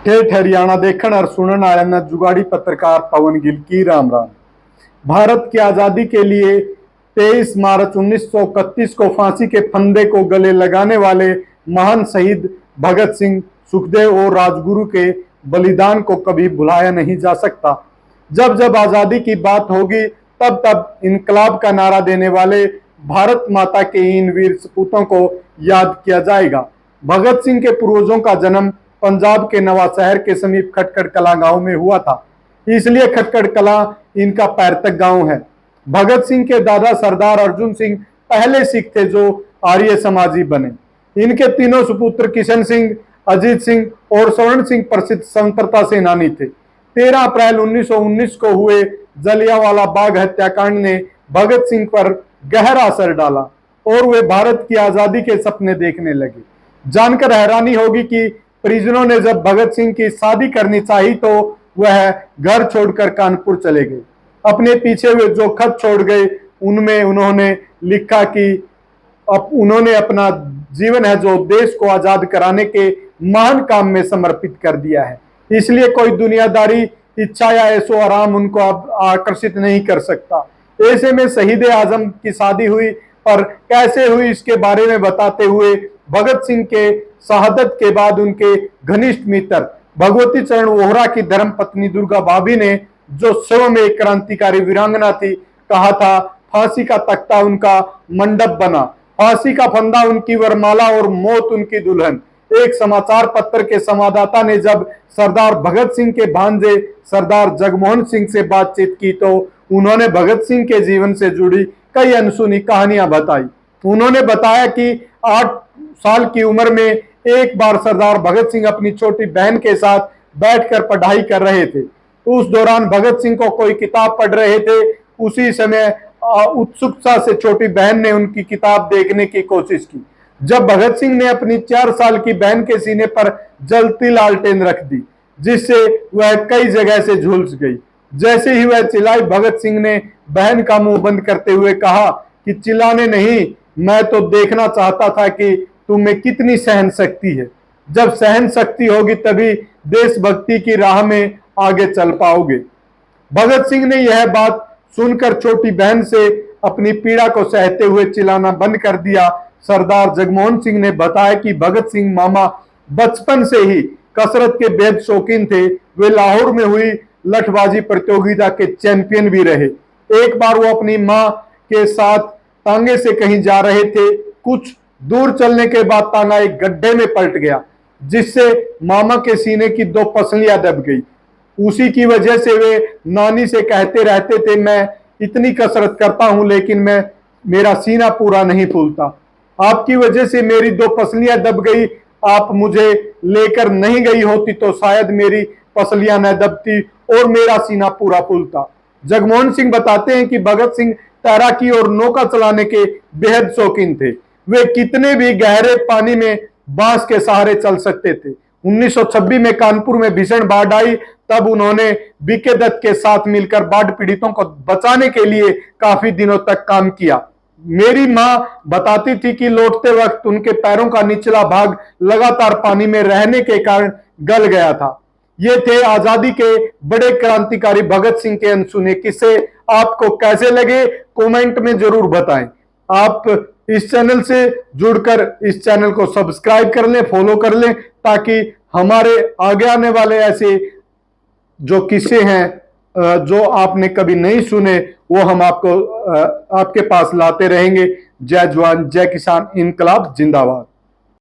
ठेठ हरियाणा देखण और सुनन आया जुगाड़ी पत्रकार पवन गिल की राम राम। भारत की आजादी के लिए 23 मार्च 1931 को फांसी के फंदे को गले लगाने वाले महान शहीद भगत सिंह, सुखदेव और राजगुरु के बलिदान को कभी भुलाया नहीं जा सकता। जब जब आजादी की बात होगी तब तब इनकलाब का नारा देने वाले भारत माता के इन वीर सपूतों को याद किया जाएगा। भगत सिंह के पूर्वजों का जन्म पंजाब के नवाशहर के समीप खटखड़ कला गांव में हुआ था, इसलिए खटखड़ कला इनका पैतृक गांव है। भगत सिंह के दादा सरदार अर्जुन सिंह पहले सिख थे जो आर्य समाजी बने। इनके तीनों सुपुत्र किशन सिंह, अजीत सिंह और स्वर्ण सिंह प्रसिद्ध स्वतंत्रता सेनानी थे। 13 अप्रैल 1919 को हुए जलियांवाला बाग हत्याकांड ने भगत सिंह पर गहरा असर डाला और वे भारत की आजादी के सपने देखने लगे। जानकर हैरानी होगी कि परिजनों ने जब भगत सिंह की शादी करनी चाही तो वह घर छोड़कर कानपुर चले गए। अपने पीछे वे जो खत छोड़ गए उनमें उन्होंने लिखा कि उन्होंने अपना जीवन है जो देश को आजाद कराने के महान काम में समर्पित कर दिया है, इसलिए कोई दुनियादारी इच्छा या ऐशो आराम उनको अब आकर्षित नहीं कर सकता। ऐसे में शहीद आजम की शादी हुई, पर कैसे हुई इसके बारे में बताते हुए भगत सिंह के शहादत के बाद उनके घनिष्ठ मित्र भगवती चरण वोहरा की धर्म पत्नी दुर्गा भाभी ने, जो स्वयं में एक क्रांतिकारी वीरांगना थी, कहा था फांसी का तख्ता उनका मंडप बना, फांसी का फंदा उनकी वरमाला और मौत उनकी दुल्हन। एक समाचार पत्र के संवाददाता ने जब सरदार भगत सिंह के भांजे सरदार जगमोहन सिंह से बातचीत की तो उन्होंने भगत सिंह के जीवन से जुड़ी कई अनसुनी कहानियां बताई। उन्होंने बताया कि 8 साल की उम्र में एक बार सरदार भगत सिंह अपनी छोटी बहन के साथ बैठकर पढ़ाई कर रहे थे। उस दौरान भगत सिंह को कोई किताब पढ़ रहे थे। उसी समय उत्सुकता से छोटी बहन ने उनकी किताब देखने की कोशिश की। जब भगत सिंह ने अपनी 4 साल की बहन के सीने पर जलती लालटेन रख दी, जिससे वह कई जगह से झुलस गई। जैसे ही वह चिल्लाई, भगत सिंह ने बहन का मुंह बंद करते हुए कहा कि चिल्लाने नहीं, मैं तो देखना चाहता था कि तुम्हें कितनी सहन शक्ति है। जब सहन शक्ति होगी तभी देशभक्ति की राह में आगे चल पाओगे। भगत सिंह ने यह बात सुनकर छोटी बहन से अपनी पीड़ा को सहते हुए चिल्लाना बंद कर दिया। सरदार जगमोहन सिंह ने बताया कि भगत सिंह मामा बचपन से ही कसरत के बेहद शौकीन थे। वे लाहौर में हुई लठबाजी प्रतियोगिता के चैंपियन भी रहे। एक बार वो अपनी मां के साथ तांगे से कहीं जा रहे थे। कुछ दूर चलने के बाद तांगा एक गड्ढे में पलट गया, जिससे मामा के सीने की 2 पसलियां दब गई। उसी की वजह से वे नानी से कहते रहते थे, मैं इतनी कसरत करता हूं लेकिन मेरा सीना पूरा नहीं फूलता। आपकी वजह से मेरी 2 पसलियां दब गई। आप मुझे लेकर नहीं गई होती तो शायद मेरी पसलियां न दबती और मेरा सीना पूरा फूलता। जगमोहन सिंह बताते हैं कि भगत सिंह तैराकी और नौका चलाने के बेहद शौकीन थे। वे कितने भी गहरे पानी में बांस के सहारे चल सकते थे। 1926 में कानपुर में भीषण बाढ़ आई, तब उन्होंने बीके दत्त के साथ मिलकर बाढ़ पीड़ितों को बचाने के लिए काफी दिनों तक काम किया। मेरी मां बताती थी कि लौटते वक्त उनके पैरों का निचला भाग लगातार पानी में रहने के कारण गल गया था। ये थे आजादी के बड़े क्रांतिकारी भगत सिंह के अनसुने किस्से। आपको कैसे लगे कमेंट में जरूर बताएं। आप इस चैनल से जुड़कर इस चैनल को सब्सक्राइब कर लें, फॉलो कर लें, ताकि हमारे आगे आने वाले ऐसे जो किस्से हैं जो आपने कभी नहीं सुने वो हम आपको आपके पास लाते रहेंगे। जय जवान जय किसान, इनकलाब जिंदाबाद।